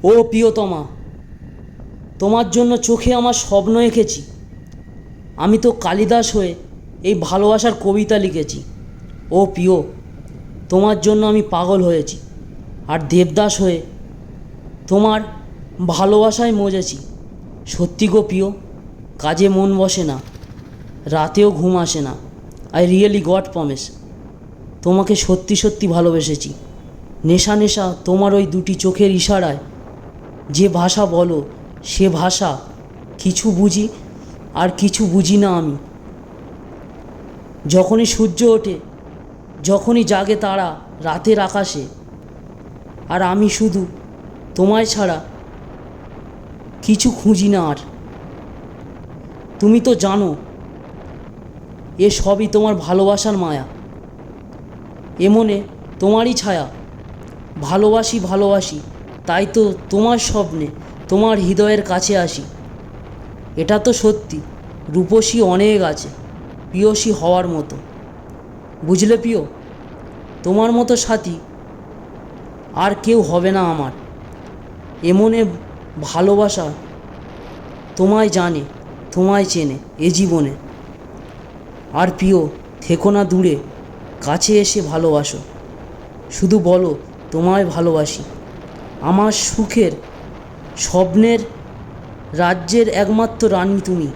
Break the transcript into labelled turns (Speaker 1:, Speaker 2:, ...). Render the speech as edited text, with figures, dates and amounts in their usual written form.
Speaker 1: ও প্রিয়তমা, তোমার জন্য চোখে আমার স্বপ্ন এঁকেছি। আমি তো কালিদাস হয়ে এই ভালোবাসার কবিতা লিখেছি। ও প্রিয়, তোমার জন্য আমি পাগল হয়েছি, আর দেবদাস হয়ে তোমার ভালোবাসায় মজেছি। সত্যি গো প্রিয়, কাজে মন বসে না, রাতেও ঘুম আসে না। আই রিয়েলি গড প্রমিস, তোমাকে সত্যি সত্যি ভালোবেসেছি। নেশা নেশা তোমার ওই দুটি চোখের ইশারায়, যে ভাষা বলো সে ভাষা কিছু বুঝি আর কিছু বুঝি না আমি। যখনই সূর্য ওঠে, যখনই জাগে তারা রাতের আকাশে, আর আমি শুধু তোমায় ছাড়া কিছু খুঁজি না আর। তুমি তো জানো এ সবই তোমার ভালোবাসার মায়া, এ মনে তোমারই ছায়া। ভালোবাসি ভালোবাসি, তাই তো তোমার স্বপ্নে তোমার হৃদয়ের কাছে আসি। এটা তো সত্যি, রূপসী অনেক আছে প্রিয়সী হওয়ার মতো। বুঝলে প্রিয়, তোমার মতো সাথী আর কেউ হবে না আমার। এমনে ভালোবাসা তোমায় জানে, তোমায় চেনে এ জীবনে। আর প্রিয়, থেকো না দূরে, কাছে এসে ভালোবাসো। শুধু বলো তোমায় ভালোবাসি। আমার সুখের স্বপ্নের রাজ্যের একমাত্র রানী তুমি।